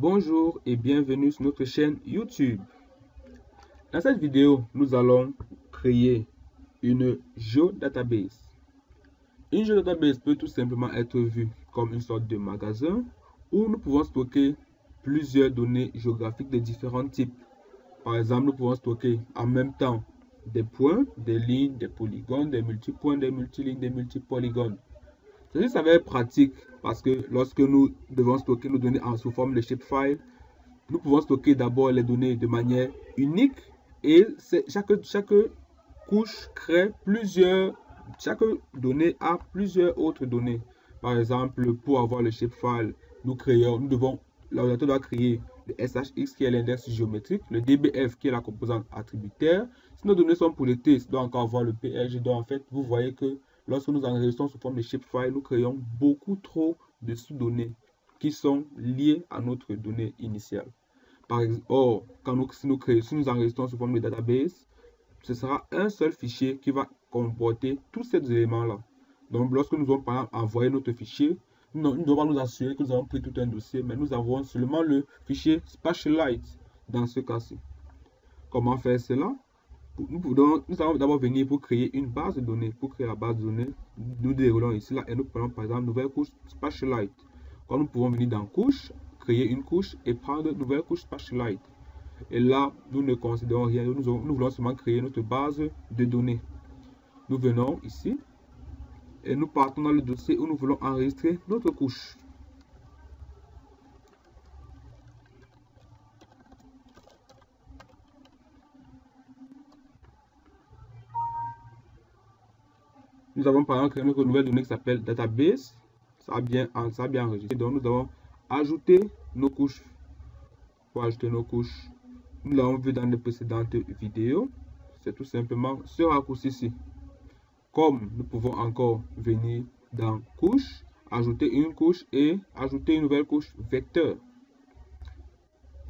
Bonjour et bienvenue sur notre chaîne YouTube. Dans cette vidéo, nous allons créer une géodatabase. Une géodatabase peut tout simplement être vue comme une sorte de magasin où nous pouvons stocker plusieurs données géographiques de différents types. Par exemple, nous pouvons stocker en même temps des points, des lignes, des polygones, des multipoints, des multilignes, des multipolygones. Ceci, ça va être pratique parce que lorsque nous devons stocker nos données sous forme de shapefile, nous pouvons stocker d'abord les données de manière unique et chaque couche crée chaque donnée a plusieurs autres données. Par exemple, pour avoir le shapefile, l'ordinateur doit créer le SHX qui est l'index géométrique, le DBF qui est la composante attributaire. Si nos données sont pour le T, ça doit encore avoir le PLG. Donc en fait, vous voyez que lorsque nous enregistrons sous forme de shapefile, nous créons beaucoup trop de sous-données qui sont liées à notre donnée initiale. Par exemple, si nous enregistrons sous forme de database, ce sera un seul fichier qui va comporter tous ces éléments-là. Donc, lorsque nous allons par exemple envoyer notre fichier, nous ne devons pas nous assurer que nous avons pris tout un dossier, mais nous avons seulement le fichier Spatialite dans ce cas-ci. Comment faire cela? Nous allons d'abord venir pour créer une base de données. Pour créer la base de données, nous déroulons ici là et nous prenons par exemple nouvelle couche Spatialite. Quand nous pouvons venir dans couche, créer une couche et prendre nouvelle couche Spatialite. Et là, nous ne considérons rien. Nous voulons seulement créer notre base de données. Nous venons ici et nous partons dans le dossier où nous voulons enregistrer notre couche. Nous avons par exemple créé notre nouvelle donnée qui s'appelle database. Ça a bien enregistré. Donc nous avons ajouté nos couches. Pour ajouter nos couches, nous l'avons vu dans les précédentes vidéos. C'est tout simplement ce raccourci-ci. Comme nous pouvons encore venir dans couche, ajouter une couche et ajouter une nouvelle couche vecteur.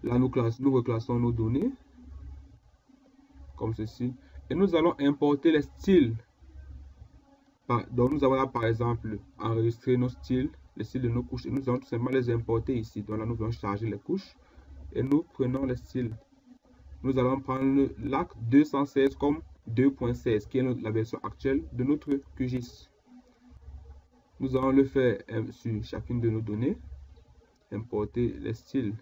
Là, nous reclassons nos données comme ceci. Et nous allons importer les styles. Donc, nous avons là, par exemple, enregistré nos styles, les styles de nos couches. Et nous allons tout simplement les importer ici. Donc là, nous allons charger les couches. Et nous prenons les styles. Nous allons prendre l'AC 216 comme 2.16, qui est la version actuelle de notre QGIS. Nous allons le faire sur chacune de nos données. Importer les styles.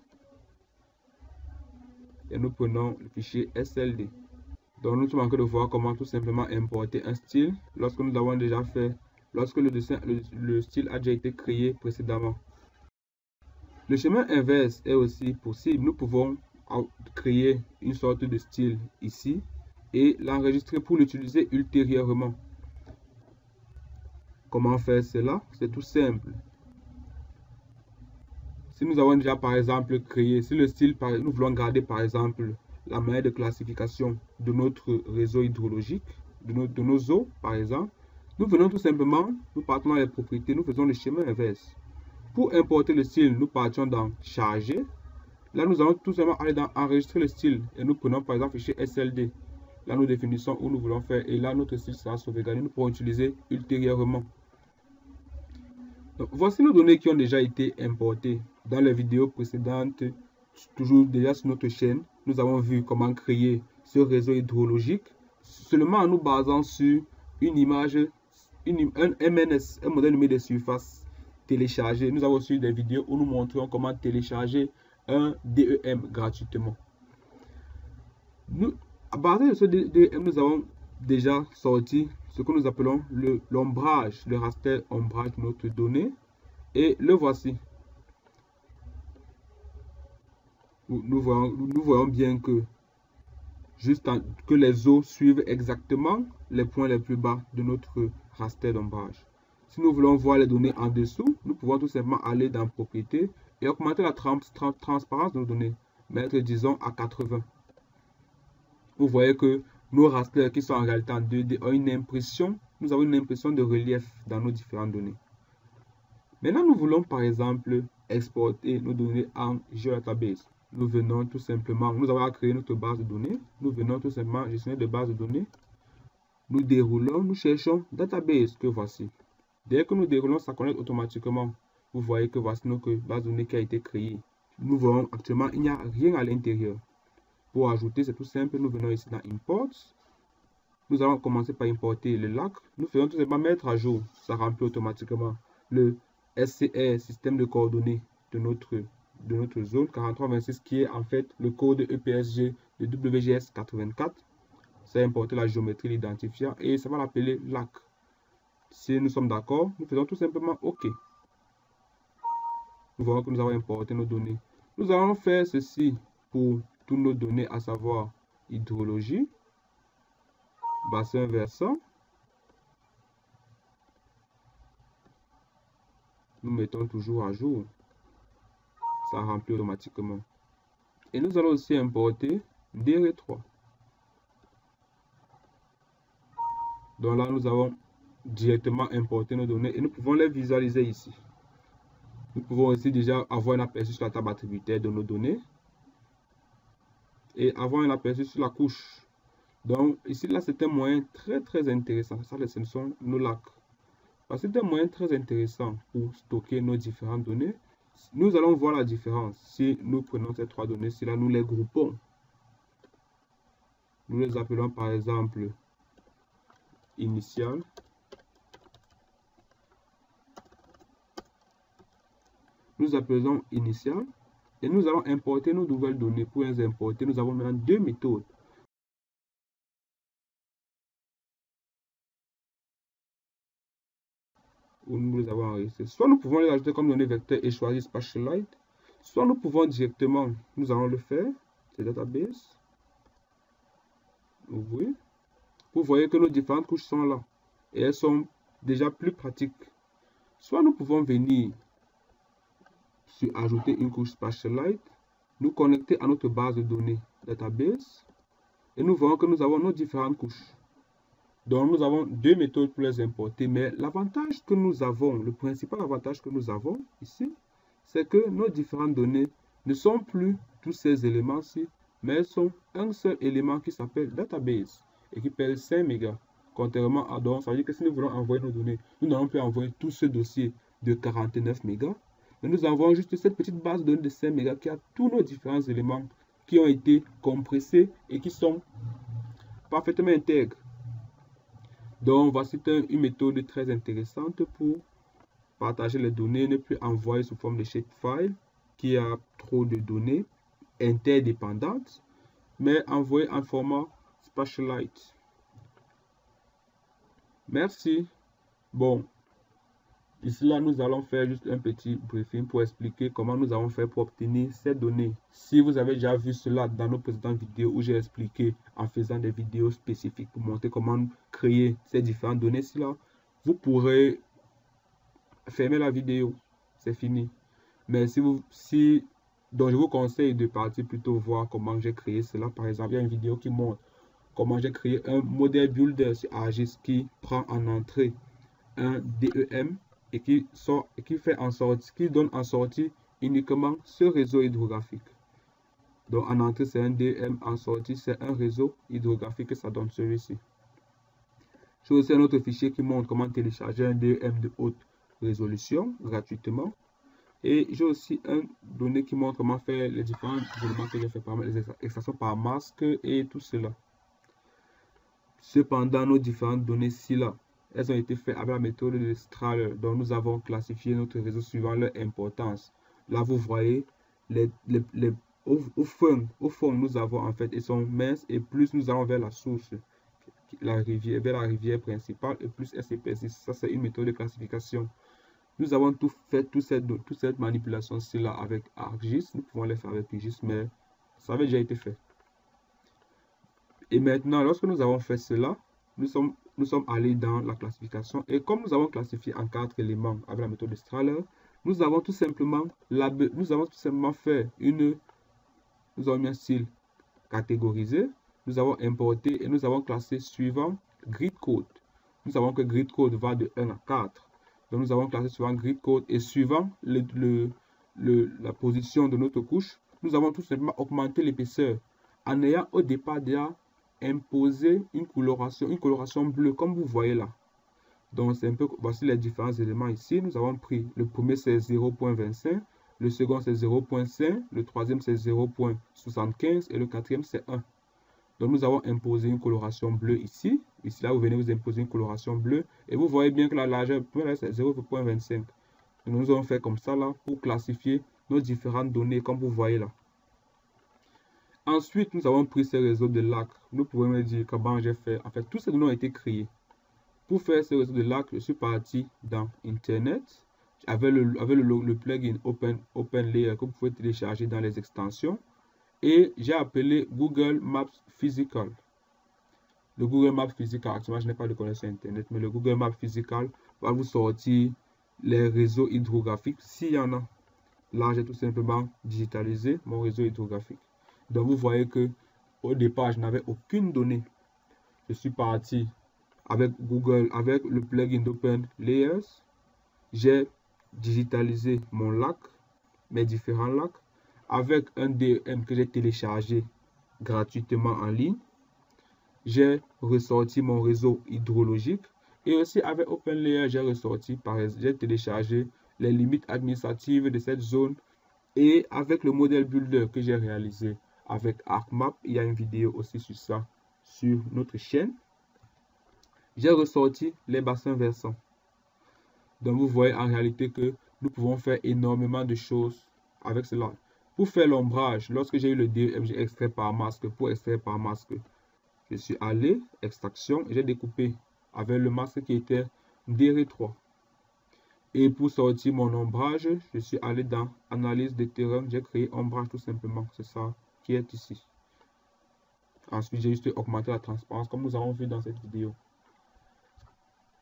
Et nous prenons le fichier SLD. Donc nous sommes en train de voir comment tout simplement importer un style lorsque nous l'avons déjà fait, lorsque le style a déjà été créé précédemment. Le chemin inverse est aussi possible. Nous pouvons créer une sorte de style ici et l'enregistrer pour l'utiliser ultérieurement. Comment faire cela? C'est tout simple. Si nous avons déjà par exemple créé, si le style, nous voulons garder par exemple la manière de classification de notre réseau hydrologique, de nos eaux par exemple, nous venons tout simplement, nous partons dans les propriétés, nous faisons le chemin inverse. Pour importer le style, nous partions dans charger. Là, nous allons tout simplement aller dans enregistrer le style et nous prenons par exemple le fichier SLD. Là, nous définissons où nous voulons faire et là, notre style sera sauvegardé. Nous pourrons utiliser ultérieurement. Donc, voici nos données qui ont déjà été importées. Dans les vidéos précédentes, toujours déjà sur notre chaîne, nous avons vu comment créer ce réseau hydrologique seulement en nous basant sur une image, un MNS, un modèle numérique de surface téléchargé. Nous avons aussi des vidéos où nous montrons comment télécharger un DEM gratuitement. À partir de ce DEM, nous avons déjà sorti ce que nous appelons l'ombrage, le raster ombrage de notre donnée. Et le voici. Nous voyons bien que que les eaux suivent exactement les points les plus bas de notre raster d'ombrage. Si nous voulons voir les données en dessous, nous pouvons tout simplement aller dans Propriétés et augmenter la transparence de nos données. Mettre, disons, à 80. Vous voyez que nos rasters qui sont en réalité en 2D ont une impression, nous avons une impression de relief dans nos différentes données. Maintenant, nous voulons par exemple exporter nos données en géodatabase. Nous venons tout simplement, nous avons créé notre base de données. Nous venons tout simplement gestionnaire de base de données. Nous déroulons, nous cherchons database que voici. Dès que nous déroulons, ça connecte automatiquement. Vous voyez que voici notre base de données qui a été créée. nous voyons actuellement, il n'y a rien à l'intérieur. Pour ajouter, c'est tout simple. Nous venons ici dans Import. Nous allons commencer par importer le lac. Nous faisons tout simplement mettre à jour. Ça remplit automatiquement le SCR, système de coordonnées de notre zone 4326, qui est en fait le code EPSG de WGS 84. Ça a importé la géométrie, l'identifiant, et ça va l'appeler lac. Si nous sommes d'accord, nous faisons tout simplement OK. Nous voyons que nous avons importé nos données. Nous allons faire ceci pour toutes nos données, à savoir hydrologie, bassin versant. Nous mettons toujours à jour. Ça remplit automatiquement. Et nous allons aussi importer DRE3. Donc là, nous avons directement importé nos données et nous pouvons les visualiser ici. Nous pouvons aussi déjà avoir un aperçu sur la table attributaire de nos données et avoir un aperçu sur la couche. Donc ici, là, c'est un moyen très intéressant. Ça, ce sont nos lacs. C'est un moyen très intéressant pour stocker nos différentes données. Nous allons voir la différence si nous prenons ces trois données, si là nous les groupons. Nous les appelons par exemple initial. Nous appelons initial et nous allons importer nos nouvelles données. Pour les importer, nous avons maintenant deux méthodes. Où nous les avons enregistrées. Soit nous pouvons les ajouter comme données vecteurs et choisir Spatialite, soit nous pouvons directement, nous allons le faire, c'est database. Oui. Vous voyez que nos différentes couches sont là et elles sont déjà plus pratiques. Soit nous pouvons venir sur ajouter une couche Spatialite, nous connecter à notre base de données database et nous voyons que nous avons nos différentes couches. Donc nous avons deux méthodes pour les importer, mais l'avantage que nous avons, le principal avantage que nous avons ici, c'est que nos différentes données ne sont plus tous ces éléments-ci, mais elles sont un seul élément qui s'appelle database et qui pèse 5 mégas. Contrairement à donc, ça veut dire que si nous voulons envoyer nos données, nous n'allons plus envoyer tout ce dossier de 49 mégas, mais nous envoyons juste cette petite base de données de 5 mégas qui a tous nos différents éléments qui ont été compressés et qui sont parfaitement intègres. Donc, voici une méthode très intéressante pour partager les données, ne plus envoyer sous forme de shapefile qui a trop de données interdépendantes, mais envoyer en format Spatialite. Merci. Bon, ici là, nous allons faire juste un petit briefing pour expliquer comment nous avons fait pour obtenir ces données. Si vous avez déjà vu cela dans nos précédentes vidéos où j'ai expliqué en faisant des vidéos spécifiques pour montrer comment créer ces différentes données-ci là, vous pourrez fermer la vidéo. C'est fini. Mais donc je vous conseille de partir plutôt voir comment j'ai créé cela. Par exemple, il y a une vidéo qui montre comment j'ai créé un modèle builder sur ArcGIS qui prend en entrée un DEM et qui donne en sortie uniquement ce réseau hydrographique. Donc en entrée c'est un DEM, en sortie c'est un réseau hydrographique et ça donne celui-ci. J'ai aussi un autre fichier qui montre comment télécharger un DEM de haute résolution gratuitement. Et j'ai aussi un donné qui montre comment faire les différents éléments que j'ai fait, par les extractions par masque et tout cela. Cependant, nos différentes données-ci là, elles ont été faites avec la méthode de Strahler, dont nous avons classifié notre réseau suivant leur importance. Là, vous voyez, au fond, nous avons en fait, ils sont minces et plus nous allons vers la source, vers la rivière principale et plus elles s'épaississent. Ça, c'est une méthode de classification. Nous avons toute cette manipulation-ci là avec ArcGIS. Nous pouvons les faire avec QGIS, mais ça avait déjà été fait. Et maintenant, lorsque nous avons fait cela, nous sommes allés dans la classification. Et comme nous avons classifié en 4 éléments avec la méthode de Strahler, nous avons tout simplement fait nous avons mis un style catégorisé. Nous avons importé et nous avons classé suivant grid code. Nous savons que grid code va de 1 à 4. Donc nous avons classé suivant grid code et suivant la position de notre couche, nous avons tout simplement augmenté l'épaisseur en ayant au départ déjà imposé une coloration bleue comme vous voyez là. Donc c'est un peu, voici les différents éléments ici. Nous avons pris le premier c'est 0.25, le second c'est 0.5, le troisième c'est 0.75 et le quatrième c'est 1. Donc nous avons imposé une coloration bleue ici. Ici là, vous venez vous imposer une coloration bleue et vous voyez bien que la largeur c'est 0.25. Nous allons faire comme ça là pour classifier nos différentes données comme vous voyez là. Ensuite, nous avons pris ces réseaux de lacs. Nous pouvons me dire comment j'ai fait. En fait, tous ces données ont été créés. Pour faire ce réseau de lacs, je suis parti dans Internet avec le plugin OpenLayer que vous pouvez télécharger dans les extensions. Et j'ai appelé Google Maps Physical. Le Google Maps Physical, actuellement je n'ai pas de connexion Internet, mais le Google Maps Physical va vous sortir les réseaux hydrographiques s'il y en a. Là, j'ai tout simplement digitalisé mon réseau hydrographique. Donc, vous voyez que au départ, je n'avais aucune donnée. Je suis parti avec Google, avec le plugin d'OpenLayers. J'ai digitalisé mon lac, mes différents lacs, avec un DEM que j'ai téléchargé gratuitement en ligne. J'ai ressorti mon réseau hydrologique et aussi avec OpenLayer, j'ai téléchargé les limites administratives de cette zone et avec le modèle builder que j'ai réalisé avec ArcMap, il y a une vidéo aussi sur ça sur notre chaîne. J'ai ressorti les bassins versants. Donc vous voyez en réalité que nous pouvons faire énormément de choses avec cela. Pour faire l'ombrage, lorsque j'ai eu le DEM, j'ai extrait par masque. Pour extraire par masque, je suis allé, extraction, et j'ai découpé avec le masque qui était DR3. Et pour sortir mon ombrage, je suis allé dans analyse de terrain, j'ai créé ombrage tout simplement. C'est ça qui est ici. Ensuite, j'ai juste augmenté la transparence comme nous avons vu dans cette vidéo.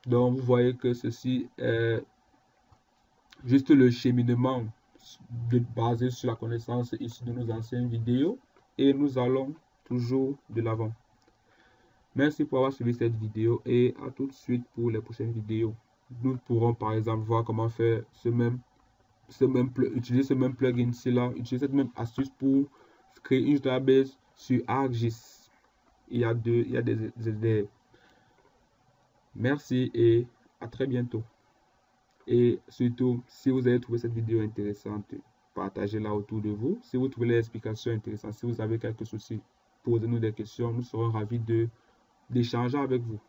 Donc, vous voyez que ceci est juste le cheminement basé sur la connaissance ici de nos anciennes vidéos. Et nous allons toujours de l'avant. Merci pour avoir suivi cette vidéo et à tout de suite pour les prochaines vidéos. Nous pourrons par exemple voir comment faire utiliser ce même plugin ici là, utiliser cette même astuce pour créer une database sur ArcGIS. Il y a des merci et à très bientôt. Et surtout, si vous avez trouvé cette vidéo intéressante, partagez-la autour de vous. Si vous trouvez les explications intéressantes, si vous avez quelques soucis, posez-nous des questions. Nous serons ravis d'échanger avec vous.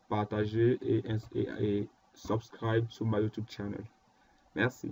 Partagez et subscribe sur ma YouTube channel. Merci.